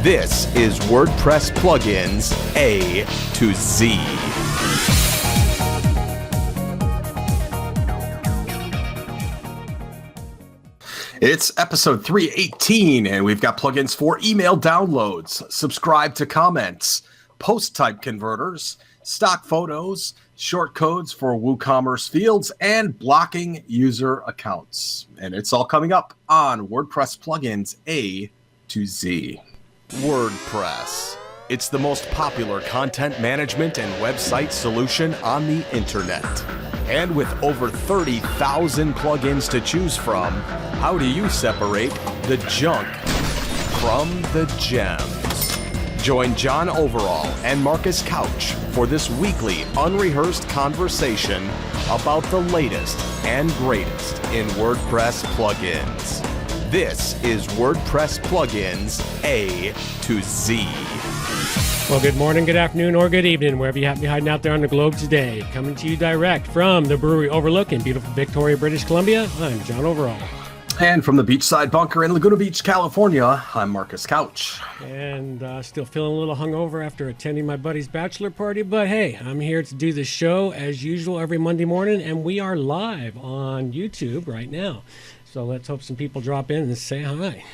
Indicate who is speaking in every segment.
Speaker 1: This is WordPress Plugins A to Z. It's episode 318, and we've got plugins for email downloads, subscribe to comments, post type converters, stock photos, shortcodes for WooCommerce fields, and blocking user accounts. And it's all coming up on WordPress Plugins A to Z. WordPress. It's the most popular content management and website solution on the internet. And with over 30,000 plugins to choose from, how do you separate the junk from the gems? Join John Overall and Marcus Couch for this weekly unrehearsed conversation about the latest and greatest in WordPress plugins. This is WordPress Plugins A to Z.
Speaker 2: Well, good morning, good afternoon, or good evening, wherever you happen to be hiding out there on the globe today. Coming to you direct from the brewery overlook in beautiful Victoria, British Columbia, I'm John Overall.
Speaker 1: And from the beachside bunker in Laguna Beach, California, I'm Marcus Couch.
Speaker 2: And still feeling a little hungover after attending my buddy's bachelor party, but hey, I'm here to do the show as usual every Monday morning, and we are live on YouTube right now. So let's hope some people drop in and say hi.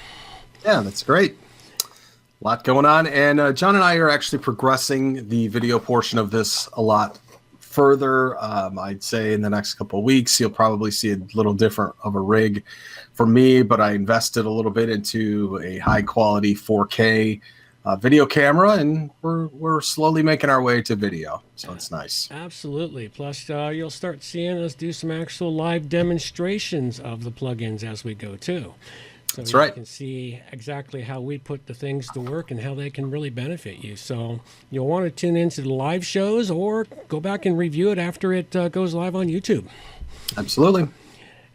Speaker 1: Yeah, that's great. A lot going on, and John and I are actually progressing the video portion of this a lot further. I'd say in the next couple of weeks, you'll probably see a little different of a rig for me, but I invested a little bit into a high quality 4K video camera, and we're slowly making our way to video, so it's nice.
Speaker 2: Absolutely. Plus, you'll start seeing us do some actual live demonstrations of the plugins as we go too. So
Speaker 1: That's right.
Speaker 2: You can see exactly how we put the things to work and how they can really benefit you. So you'll want to tune into the live shows or go back and review it after it goes live on YouTube.
Speaker 1: Absolutely.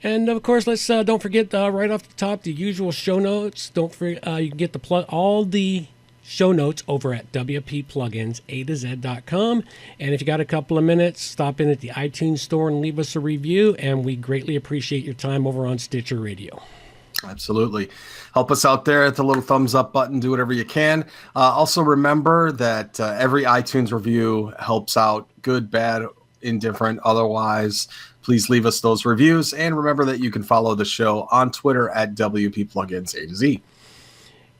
Speaker 2: And of course, let's don't forget right off the top the usual show notes. Don't forget you can get all the show notes over at wppluginsa2z.com. And if you got a couple of minutes, stop in at the iTunes store and leave us a review. And we greatly appreciate your time over on Stitcher Radio.
Speaker 1: Absolutely. Help us out there at the little thumbs up button. Do whatever you can. Also remember that every iTunes review helps out, good, bad, indifferent, otherwise. Please leave us those reviews. And remember that you can follow the show on Twitter at WPPluginsA2Z.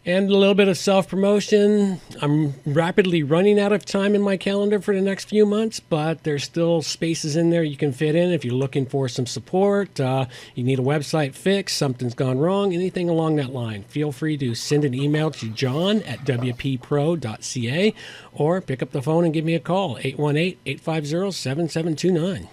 Speaker 2: And a little bit of self-promotion. I'm rapidly running out of time in my calendar for the next few months, but there's still spaces in there you can fit in if you're looking for some support, you need a website fix, something's gone wrong, anything along that line. Feel free to send an email to john@wppro.ca or pick up the phone and give me a call, 818-850-7729.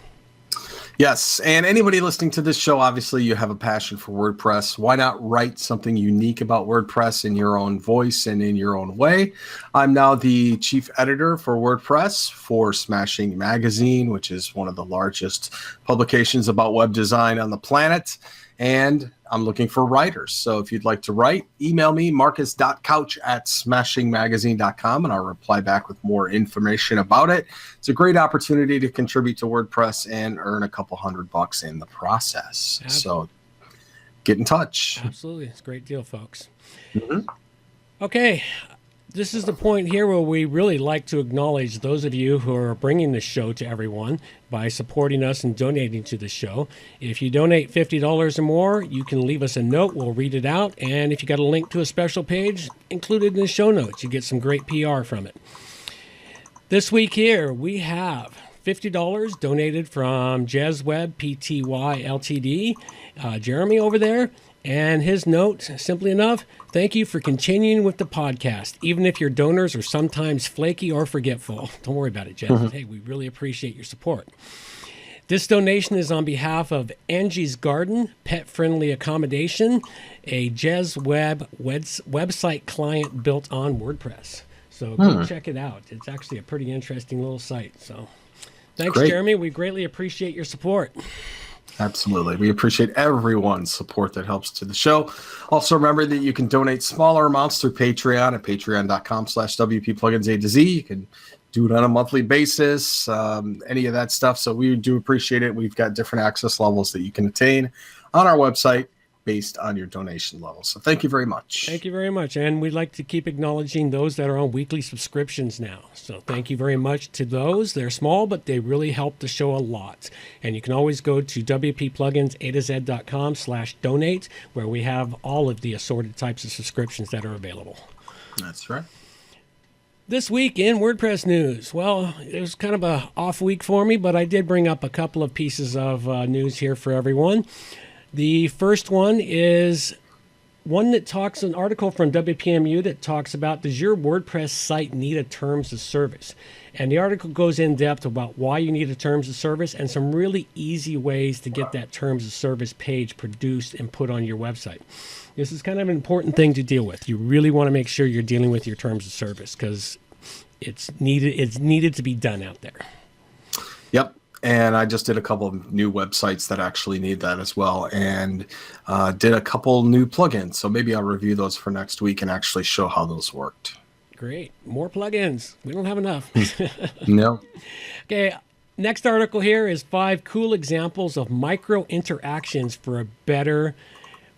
Speaker 1: Yes, and anybody listening to this show, obviously you have a passion for WordPress. Why not write something unique about WordPress in your own voice and in your own way? I'm now the chief editor for WordPress for Smashing Magazine, which is one of the largest publications about web design on the planet. And I'm looking for writers. So if you'd like to write, email me, marcus.couch@smashingmagazine.com, and I'll reply back with more information about it. It's a great opportunity to contribute to WordPress and earn a couple $100 in the process. So get in touch.
Speaker 2: Absolutely. It's a great deal, folks.
Speaker 1: Mm-hmm.
Speaker 2: Okay. This is the point here where we really like to acknowledge those of you who are bringing this show to everyone by supporting us and donating to the show. If you donate $50 or more, you can leave us a note. We'll read it out. And if you got a link to a special page included in the show notes, you get some great PR from it. This week here, we have $50 donated from JezWeb Pty Ltd. Jeremy over there. And his note, simply enough, thank you for continuing with the podcast, even if your donors are sometimes flaky or forgetful. Don't worry about it, Jez. Mm-hmm. Hey, we really appreciate your support. This donation is on behalf of Angie's Garden, pet-friendly accommodation, a JezWeb website client built on WordPress. So go check it out. It's actually a pretty interesting little site. So thanks, Jeremy. We greatly appreciate your support.
Speaker 1: Absolutely. We appreciate everyone's support that helps to the show. Also, remember that you can donate smaller amounts through Patreon at patreon.com/WPPluginsA2Z. You can do it on a monthly basis, any of that stuff. So we do appreciate it. We've got different access levels that you can attain on our website, based on your donation level. So thank you very much.
Speaker 2: Thank you very much. And we'd like to keep acknowledging those that are on weekly subscriptions now. So thank you very much to those. They're small, but they really help the show a lot. And you can always go to wppluginsa2z.com/donate, where we have all of the assorted types of subscriptions that are available.
Speaker 1: That's right.
Speaker 2: This week in WordPress news, well, it was kind of a off week for me, but I did bring up a couple of pieces of news here for everyone. The first one is one that talks, an article from WPMU that talks about, does your WordPress site need a terms of service? And the article goes in depth about why you need a terms of service and some really easy ways to get that terms of service page produced and put on your website. This is kind of an important thing to deal with. You really want to make sure you're dealing with your terms of service because it's needed to be done out there.
Speaker 1: Yep. And I just did a couple of new websites that actually need that as well, and did a couple new plugins. So maybe I'll review those for next week and actually show how those worked.
Speaker 2: Great. More plugins. We don't have enough.
Speaker 1: No.
Speaker 2: Okay. Next article here is 5 cool examples of micro interactions for a better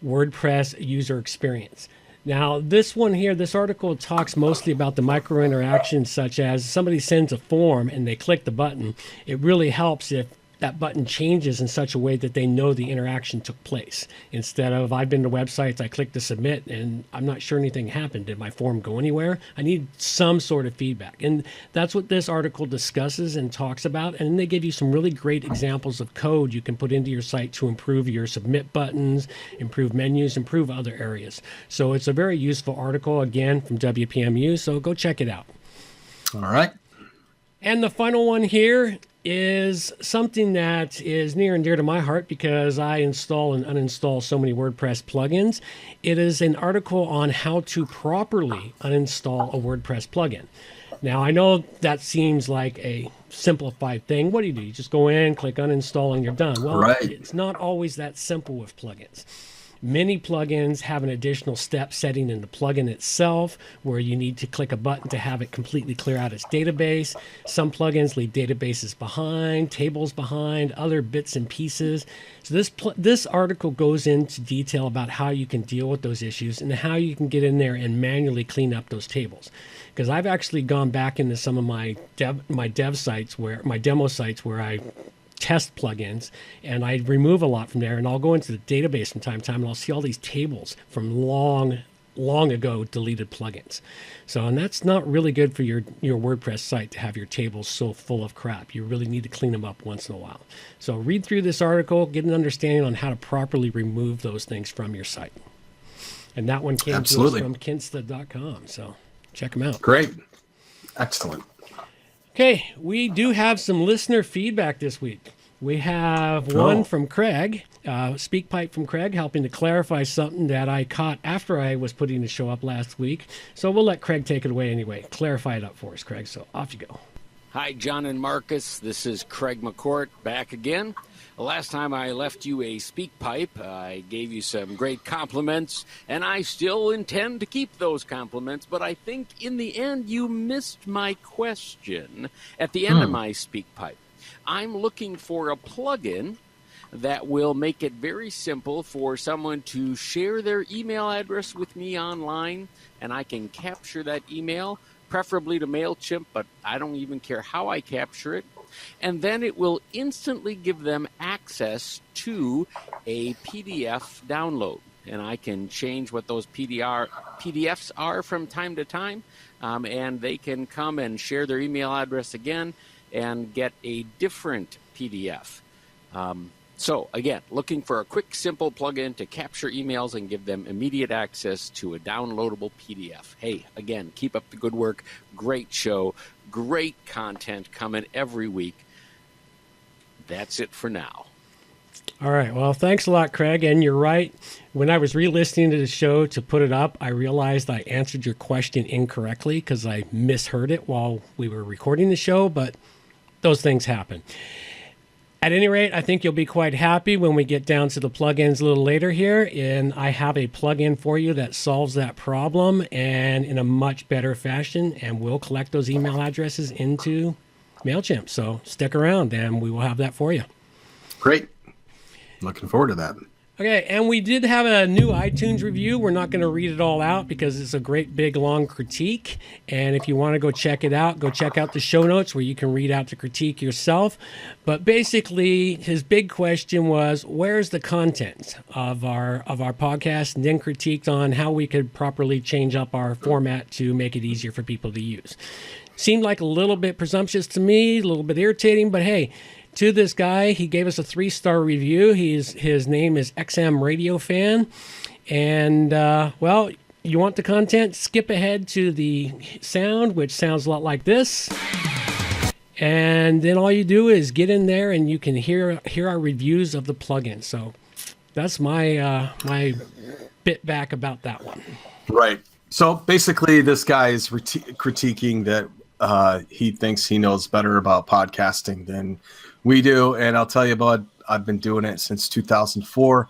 Speaker 2: WordPress user experience. Now, this one here, this article talks mostly about the micro interactions, such as somebody sends a form and they click the button. It really helps if that button changes in such a way that they know the interaction took place. Instead of, I've been to websites, I click to submit, and I'm not sure anything happened. Did my form go anywhere? I need some sort of feedback. And that's what this article discusses and talks about. And then they give you some really great examples of code you can put into your site to improve your submit buttons, improve menus, improve other areas. So it's a very useful article, again, from WPMU. So go check it out.
Speaker 1: All right.
Speaker 2: And the final one here is something that is near and dear to my heart because I install and uninstall so many WordPress plugins. It is an article on how to properly uninstall a WordPress plugin. Now, I know that seems like a simplified thing. What do? You just go in, click uninstall, and you're done. Well,
Speaker 1: right.
Speaker 2: It's not always that simple with plugins. Many plugins have an additional step setting in the plugin itself where you need to click a button to have it completely clear out its database. Some plugins leave databases behind, tables behind, other bits and pieces. So this article goes into detail about how you can deal with those issues and how you can get in there and manually clean up those tables. Because I've actually gone back into some of my demo sites where I test plugins, and I remove a lot from there, and I'll go into the database from time to time and I'll see all these tables from long ago deleted plugins. So, and that's not really good for your WordPress site to have your tables so full of crap. You really need to clean them up once in a while. So read through this article, get an understanding on how to properly remove those things from your site. And that one came to us from kinsta.com. So check them out.
Speaker 1: Great. Excellent.
Speaker 2: Okay, we do have some listener feedback this week. We have one from Craig, SpeakPipe from Craig, helping to clarify something that I caught after I was putting the show up last week. So we'll let Craig take it away anyway. Clarify it up for us, Craig. So off you go.
Speaker 3: Hi, John and Marcus. This is Craig McCourt back again. Last time I left you a SpeakPipe, I gave you some great compliments, and I still intend to keep those compliments, but I think in the end you missed my question at the end of my SpeakPipe. I'm looking for a plugin that will make it very simple for someone to share their email address with me online, and I can capture that email, preferably to MailChimp, but I don't even care how I capture it. And then it will instantly give them access to a PDF download. And I can change what those PDFs are from time to time. And they can come and share their email address again and get a different PDF. So, again, looking for a quick, simple plugin to capture emails and give them immediate access to a downloadable PDF. Hey, again, keep up the good work. Great show. Great content coming every week. That's it for now.
Speaker 2: All right. Well, thanks a lot, Craig. And you're right. When I was re-listening to the show to put it up, I realized I answered your question incorrectly because I misheard it while we were recording the show, but those things happen. At any rate, I think you'll be quite happy when we get down to the plugins a little later here. And I have a plugin for you that solves that problem and in a much better fashion. And we'll collect those email addresses into MailChimp. So stick around and we will have that for you.
Speaker 1: Great. Looking forward to that.
Speaker 2: Okay, and we did have a new iTunes review. We're not going to read it all out because it's a great big long critique. And if you want to go check it out, go check out the show notes where you can read out the critique yourself. But basically, his big question was, where's the content of our podcast? And then critiqued on how we could properly change up our format to make it easier for people to use. Seemed like a little bit presumptuous to me, a little bit irritating, but hey, to this guy, he gave us a 3-star review. His name is XM Radio Fan. And, well, you want the content? Skip ahead to the sound, which sounds a lot like this. And then all you do is get in there and you can hear our reviews of the plugin. So that's my my bit back about that one.
Speaker 1: Right. So basically, this guy is critiquing that he thinks he knows better about podcasting than we do. And I'll tell you, bud, I've been doing it since 2004.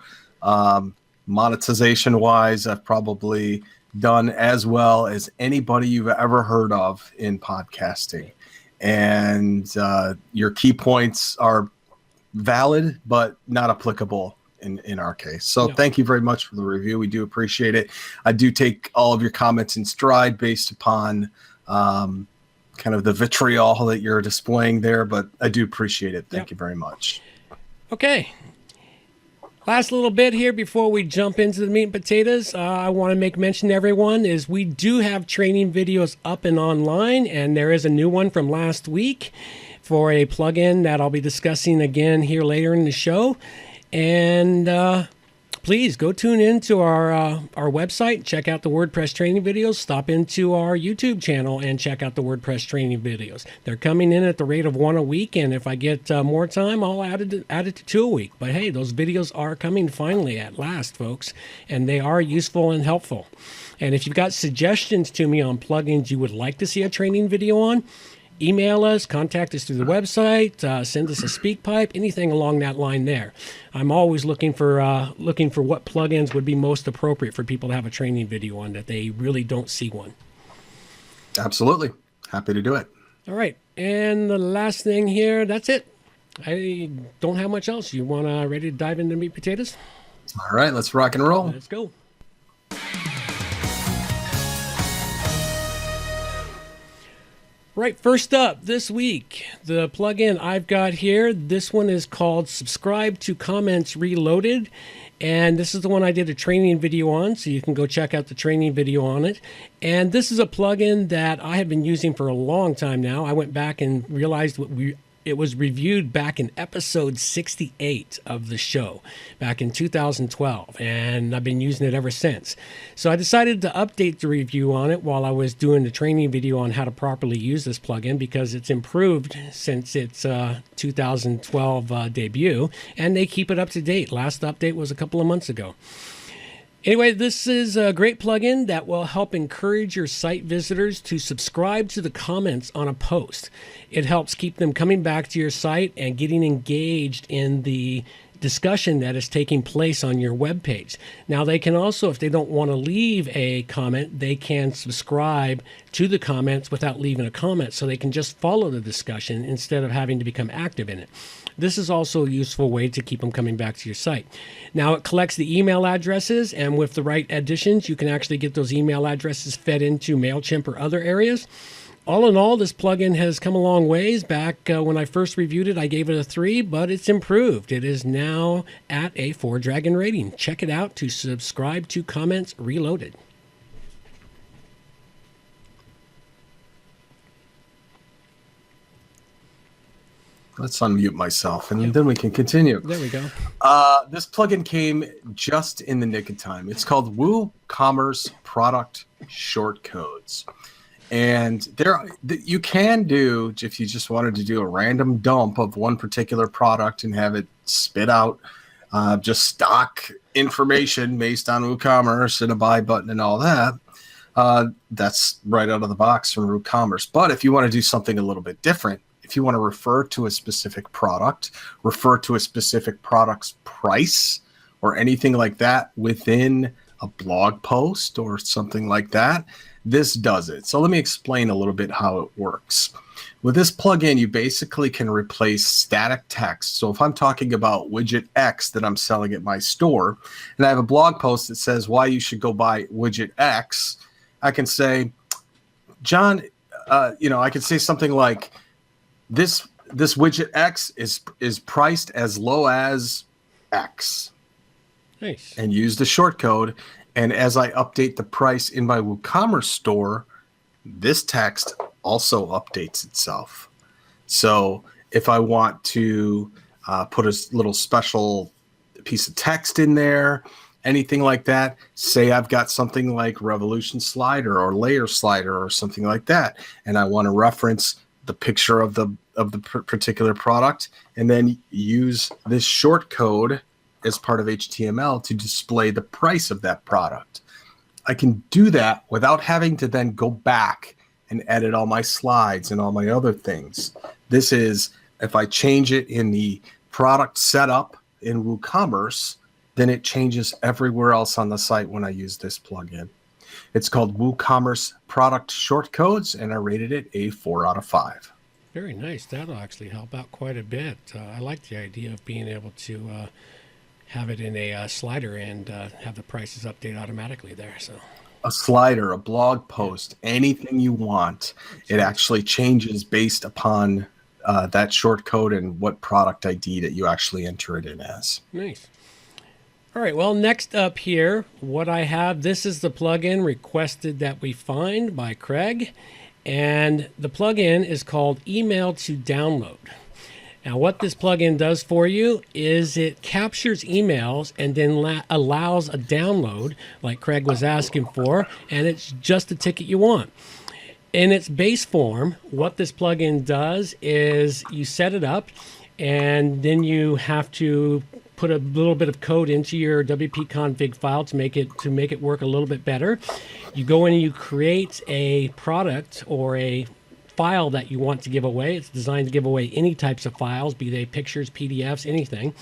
Speaker 1: Monetization wise, I've probably done as well as anybody you've ever heard of in podcasting. And your key points are valid, but not applicable in our case. So Thank you very much for the review. We do appreciate it. I do take all of your comments in stride based upon kind of the vitriol that you're displaying there, but I do appreciate it. Thank you very much.
Speaker 2: Okay. Last little bit here before we jump into the meat and potatoes. I want to make mention to everyone is we do have training videos up and online, and there is a new one from last week for a plugin that I'll be discussing again here later in the show. And please go tune into our website, check out the WordPress training videos, stop into our YouTube channel and check out the WordPress training videos. They're coming in at the rate of 1 a week, and if I get more time, I'll add it to 2 a week. But hey, those videos are coming finally at last, folks, and they are useful and helpful. And if you've got suggestions to me on plugins you would like to see a training video on, email us, contact us through the website, send us a speak pipe, anything along that line there. I'm always looking for what plugins would be most appropriate for people to have a training video on that they really don't see one.
Speaker 1: Absolutely. Happy to do it.
Speaker 2: All right. And the last thing here, that's it. I don't have much else. You want to ready to dive into meat potatoes?
Speaker 1: All right. Let's rock and roll.
Speaker 2: Let's go. Right, first up this week, the plugin I've got here, this one is called Subscribe to Comments Reloaded, and this is the one I did a training video on, so you can go check out the training video on it. And this is a plugin that I have been using for a long time now. I went back and realized it was reviewed back in episode 68 of the show, back in 2012, and I've been using it ever since. So I decided to update the review on it while I was doing the training video on how to properly use this plugin, because it's improved since its 2012 debut, and they keep it up to date. Last update was a couple of months ago. Anyway, this is a great plugin that will help encourage your site visitors to subscribe to the comments on a post. It helps keep them coming back to your site and getting engaged in the discussion that is taking place on your web page. Now, they can also, if they don't want to leave a comment, they can subscribe to the comments without leaving a comment, so they can just follow the discussion instead of having to become active in it. This is also a useful way to keep them coming back to your site. Now, it collects the email addresses, and with the right additions, you can actually get those email addresses fed into MailChimp or other areas. All in all, this plugin has come a long ways. Back when I first reviewed it, I gave it a 3, but it's improved. It is now at a 4-dragon rating. Check it out to Subscribe to Comments Reloaded.
Speaker 1: Let's unmute myself, and then we can continue.
Speaker 2: There we go.
Speaker 1: This plugin came just in the nick of time. It's called WooCommerce Product Shortcodes. And there, you can do, if you just wanted to do a random dump of one particular product and have it spit out just stock information based on WooCommerce and a buy button and all that, that's right out of the box from WooCommerce. But if you want to do something a little bit different, if you want to refer to a specific product, refer to a specific product's price or anything like that within a blog post or something like that, this does it. So let me explain a little bit how it works. With this plugin, you basically can replace static text. So if I'm talking about widget X that I'm selling at my store, and I have a blog post that says why you should go buy widget X, I can say, John, I can say something like, this widget X is priced as low as X.
Speaker 2: Nice.
Speaker 1: And use the short code. And as I update the price in my WooCommerce store, this text also updates itself. So if I want to put a little special piece of text in there, anything like that, say I've got something like Revolution Slider or Layer Slider or something like that, and I want to reference the picture of the particular product, and then use this short code as part of HTML to display the price of that product. I can do that without having to then go back and edit all my slides and all my other things. This is, if I change it in the product setup in WooCommerce, then it changes everywhere else on the site when I use this plugin. It's called WooCommerce Product Shortcodes, and I rated it a 4 out of 5.
Speaker 2: Very nice. That'll actually help out quite a bit. I like the idea of being able to have it in a slider and have the prices update automatically there. So
Speaker 1: a slider, a blog post, anything you want, it actually changes based upon that short code and what product ID that you actually enter it in as.
Speaker 2: Nice. All right, well, next up here, what I have, this is the plugin requested that we find by Craig, and the plugin is called Email to Download. Now, what this plugin does for you is it captures emails and then allows a download, like Craig was asking for, and it's just the ticket you want. In its base form, what this plugin does is you set it up, and then you have to put a little bit of code into your WP config file to make it work a little bit better. You go in and you create a product or a file that you want to give away. It's designed to give away any types of files, be they pictures, PDFs, anything.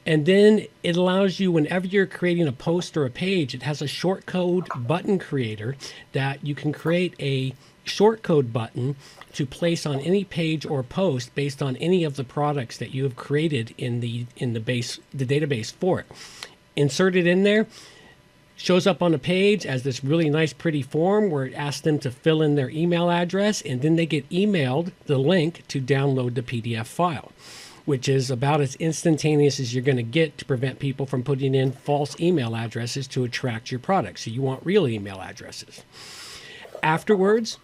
Speaker 2: And then it allows you, whenever you're creating a post or a page, it has a shortcode button creator that you can create a shortcode button to place on any page or post based on any of the products that you have created in the database for it. Insert it in there. Shows up on the page as this really nice, pretty form where it asks them to fill in their email address, and then they get emailed the link to download the PDF file, which is about as instantaneous as you're going to get to prevent people from putting in false email addresses to attract your product. So you want real email addresses. Afterwards,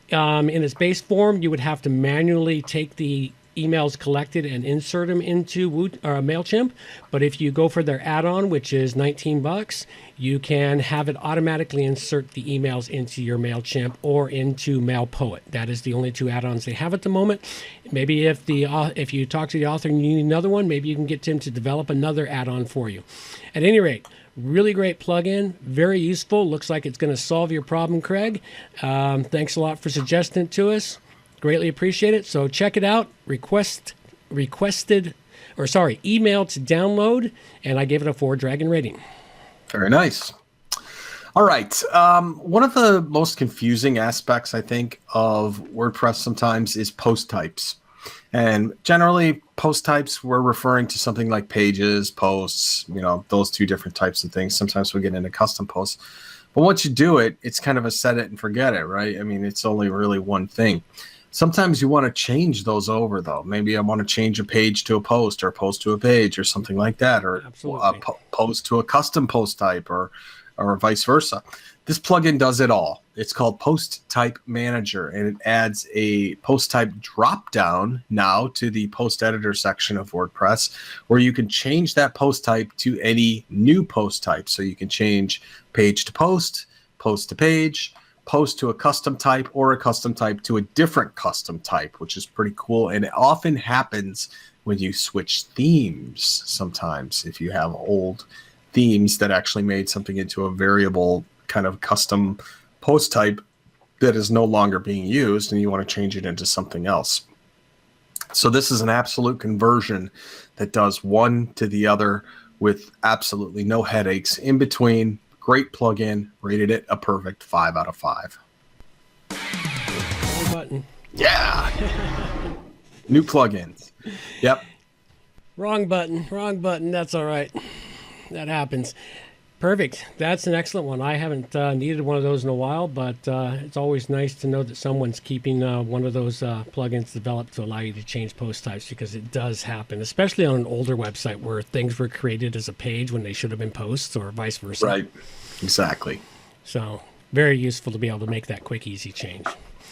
Speaker 2: in its base form, you would have to manually take the emails collected and insert them into MailChimp. But if you go for their add-on, which is $19, you can have it automatically insert the emails into your MailChimp or into MailPoet. That is the only two add-ons they have at the moment. Maybe if you talk to the author and you need another one, maybe you can get Tim to develop another add-on for you. At any rate, really great plugin, very useful. Looks like it's going to solve your problem, Craig. Thanks a lot for suggesting it to us. Greatly appreciate it. So check it out. Email to download, and I gave it a 4 dragon rating.
Speaker 1: Very nice. All right. One of the most confusing aspects, I think, of WordPress sometimes is post types. And generally, post types, we're referring to something like pages, posts, those two different types of things. Sometimes we get into custom posts. But once you do it, it's kind of a set it and forget it, right? I mean, it's only really one thing. Sometimes you want to change those over, though. Maybe I want to change a page to a post, or a post to a page, or something like that, or a post to a custom post type, or vice versa. This plugin does it all. It's called Post Type Manager, and it adds a post type drop-down now to the post editor section of WordPress, where you can change that post type to any new post type. So you can change page to post to page, post to a custom type, or a custom type to a different custom type, which is pretty cool. And it often happens when you switch themes sometimes, if you have old themes that actually made something into a variable kind of custom post type that is no longer being used and you want to change it into something else. So this is an absolute conversion that does one to the other with absolutely no headaches in between. Great plugin. Rated it a perfect 5 out of 5.
Speaker 2: Wrong button.
Speaker 1: Yeah. New plugins. Yep.
Speaker 2: Wrong button. That's all right. That happens. Perfect. That's an excellent one. I haven't needed one of those in a while, but it's always nice to know that someone's keeping one of those plugins developed to allow you to change post types, because it does happen, especially on an older website where things were created as a page when they should have been posts, or vice versa.
Speaker 1: Right. Exactly.
Speaker 2: So very useful to be able to make that quick, easy change.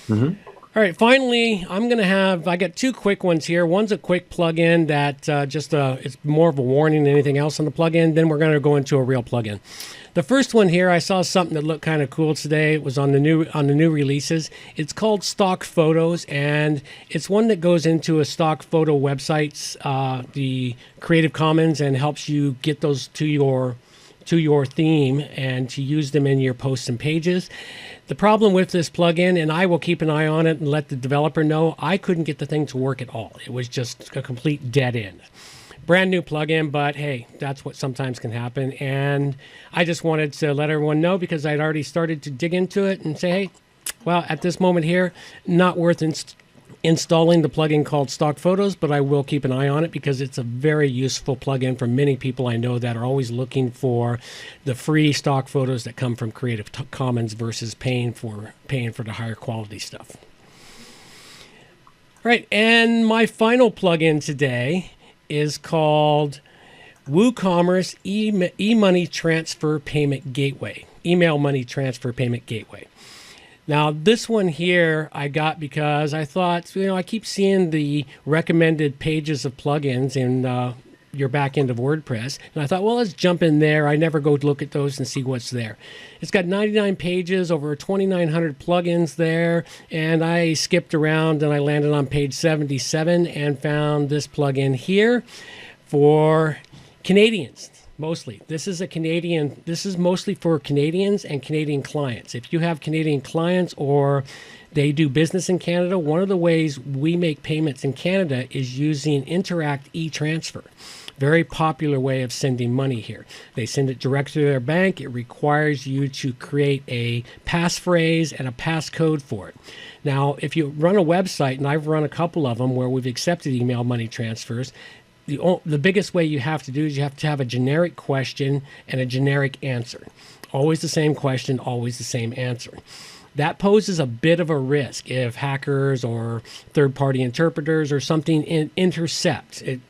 Speaker 1: Mm-hmm.
Speaker 2: All right, finally, I got two quick ones here. One's a quick plugin that it's more of a warning than anything else on the plugin. Then we're going to go into a real plugin. The first one here, I saw something that looked kind of cool today. It was on the new releases. It's called Stock Photos, and it's one that goes into a stock photo website's the Creative Commons, and helps you get those to your theme and to use them in your posts and pages. The problem with this plugin, and I will keep an eye on it and let the developer know, I couldn't get the thing to work at all. It was just a complete dead end. Brand new plugin, but hey, that's what sometimes can happen. And I just wanted to let everyone know, because I'd already started to dig into it and say, hey, well, at this moment here, not worth installing the plugin called Stock Photos, but I will keep an eye on it, because it's a very useful plugin for many people I know that are always looking for the free stock photos that come from Creative Commons versus paying for the higher quality stuff. All right, and my final plugin today is called WooCommerce eMoney Transfer Payment Gateway, Email Money Transfer Payment Gateway. Now, this one here I got because I thought, I keep seeing the recommended pages of plugins in your back end of WordPress. And I thought, well, let's jump in there. I never go look at those and see what's there. It's got 99 pages, over 2,900 plugins there. And I skipped around and I landed on page 77 and found this plugin here for Canadians. Mostly. This is mostly for Canadians and Canadian clients. If you have Canadian clients or they do business in Canada, one of the ways we make payments in Canada is using Interact e-Transfer. Very popular way of sending money here. They send it direct to their bank. It requires you to create a passphrase and a passcode for it. Now, if you run a website, and I've run a couple of them where we've accepted email money transfers, the biggest way you have to do is you have to have a generic question and a generic answer. Always the same question, always the same answer. That poses a bit of a risk if hackers or third-party interpreters or something intercept. It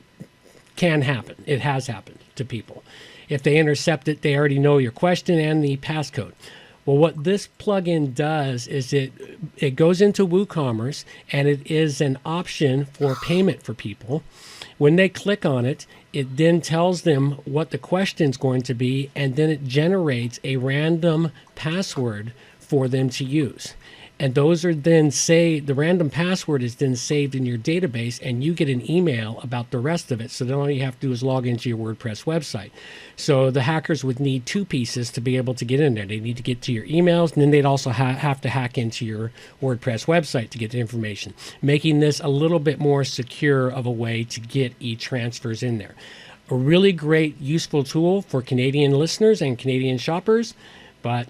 Speaker 2: can happen. It has happened to people. If they intercept it, they already know your question and the passcode. Well, what this plugin does is it goes into WooCommerce, and it is an option for payment for people. When they click on it, it then tells them what the question is going to be, and then it generates a random password for them to use. And those are then the random password is then saved in your database, and you get an email about the rest of it. So then all you have to do is log into your WordPress website. So the hackers would need two pieces to be able to get in there. They need to get to your emails, and then they'd also have to hack into your WordPress website to get the information, making this a little bit more secure of a way to get e-transfers in there. A really great, useful tool for Canadian listeners and Canadian shoppers, but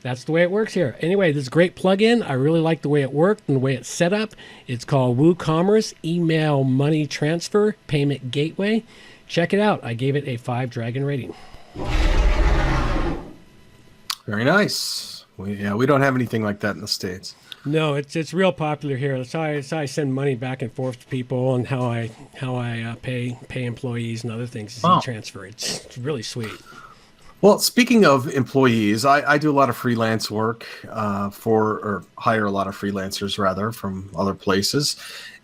Speaker 2: that's the way it works here. Anyway, this is a great plugin. I really like the way it worked and the way it's set up. It's called WooCommerce Email Money Transfer Payment Gateway. Check it out. I gave it a 5 dragon rating.
Speaker 1: Very nice. We don't have anything like that in the States.
Speaker 2: No, it's real popular here. That's how I send money back and forth to people, and how I pay employees and other things is e-transfer. It's really sweet.
Speaker 1: Well, speaking of employees, I do a lot of freelance work or hire a lot of freelancers rather from other places.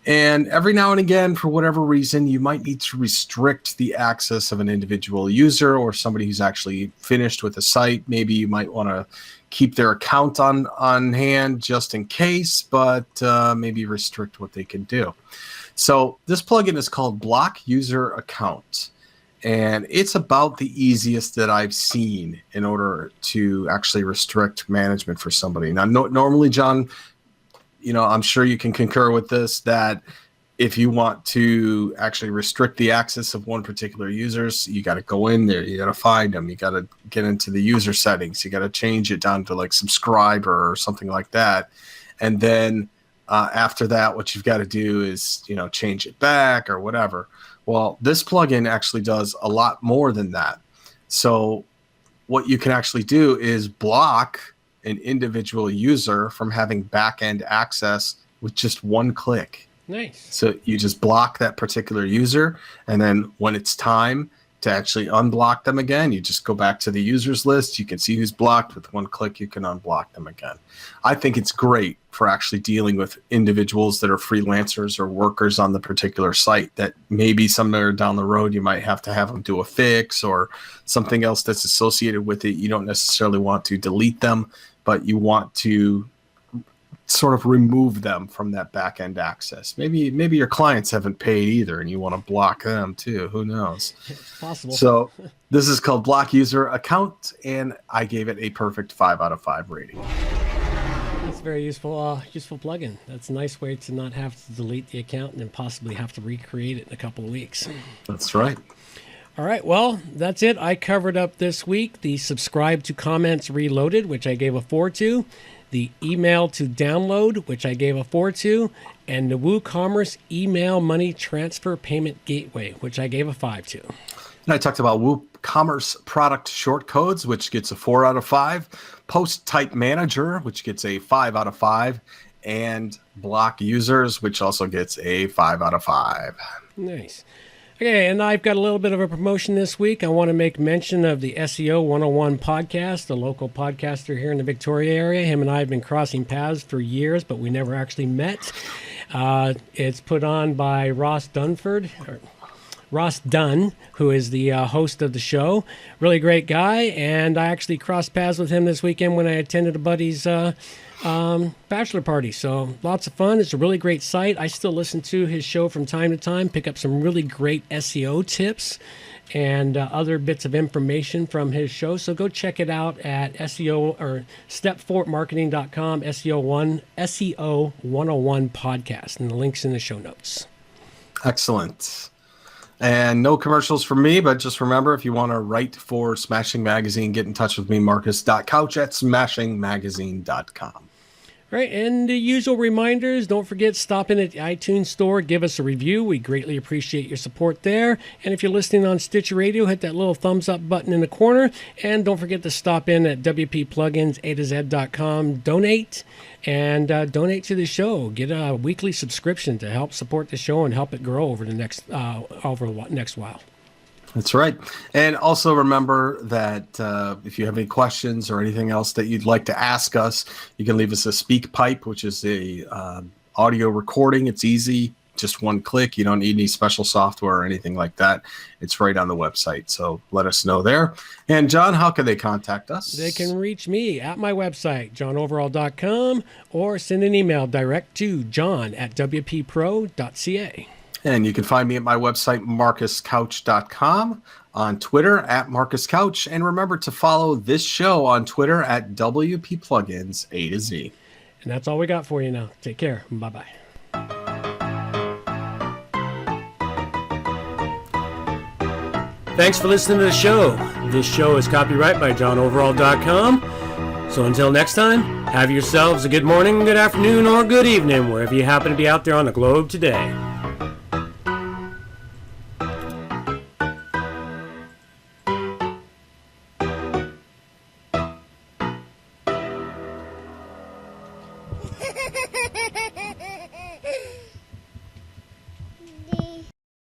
Speaker 1: And every now and again, for whatever reason, you might need to restrict the access of an individual user or somebody who's actually finished with a site. Maybe you might want to keep their account on hand just in case, but maybe restrict what they can do. So this plugin is called Block User Account. And it's about the easiest that I've seen in order to actually restrict management for somebody. Now, normally, John, I'm sure you can concur with this, that if you want to actually restrict the access of one particular users, you got to go in there, you got to find them, you got to get into the user settings, you got to change it down to like subscriber or something like that. And then after that, what you've got to do is, change it back or whatever. Well, this plugin actually does a lot more than that. So what you can actually do is block an individual user from having back-end access with just one click.
Speaker 2: Nice.
Speaker 1: So you just block that particular user, and then when it's time to actually unblock them again, you just go back to the users list. You can see who's blocked. With one click, you can unblock them again. I think it's great for actually dealing with individuals that are freelancers or workers on the particular site that maybe somewhere down the road you might have to have them do a fix or something else that's associated with it. You don't necessarily want to delete them, but you want to sort of remove them from that back end access. Maybe your clients haven't paid either and you want to block them too. Who knows?
Speaker 2: It's possible.
Speaker 1: So this is called Block User Account, and I gave it a perfect 5 out of 5 rating.
Speaker 2: That's a very useful plugin. That's a nice way to not have to delete the account and then possibly have to recreate it in a couple of weeks.
Speaker 1: That's right.
Speaker 2: All right, well, that's it. I covered up this week the subscribe to comments reloaded, which I gave a 4 to, the email to download, which I gave a 4 to, and the WooCommerce email money transfer payment gateway, which I gave a 5 to.
Speaker 1: And I talked about WooCommerce product shortcodes, which gets a 4 out of 5, post type manager, which gets a 5 out of 5, and block users, which also gets a 5 out of 5.
Speaker 2: Nice. Okay, and I've got a little bit of a promotion this week. I want to make mention of the SEO 101 podcast, the local podcaster here in the Victoria area. Him and I have been crossing paths for years, but we never actually met. It's put on by Ross Dunn, who is the host of the show. Really great guy, and I actually crossed paths with him this weekend when I attended a buddy's bachelor party. So lots of fun. It's a really great site. I still listen to his show from time to time, pick up some really great SEO tips and other bits of information from his show. So go check it out at SEO or stepfortmarketing.com, SEO 101 podcast, and the link's in the show notes.
Speaker 1: Excellent. And no commercials from me, but just remember, if you want to write for Smashing Magazine, get in touch with me, marcus.couch@smashingmagazine.com.
Speaker 2: All right, and the usual reminders, don't forget, stop in at the iTunes store, give us a review. We greatly appreciate your support there. And if you're listening on Stitcher Radio, hit that little thumbs up button in the corner. And don't forget to stop in at WPPlugins.com, donate, and donate to the show. Get a weekly subscription to help support the show and help it grow over the next while.
Speaker 1: That's right. And also remember that if you have any questions or anything else that you'd like to ask us, you can leave us a speak pipe, which is a audio recording. It's easy, just one click. You don't need any special software or anything like that. It's right on the website. So let us know there. And John, how can they contact us?
Speaker 2: They can reach me at my website, johnoverall.com, or send an email direct to john@wppro.ca.
Speaker 1: And you can find me at my website, marcuscouch.com, on Twitter at marcuscouch. And remember to follow this show on Twitter at WPPlugins A to Z.
Speaker 2: And that's all we got for you now. Take care. Bye-bye. Thanks for listening to the show. This show is copyright by johnoverall.com. So until next time, have yourselves a good morning, good afternoon, or good evening, wherever you happen to be out there on the globe today.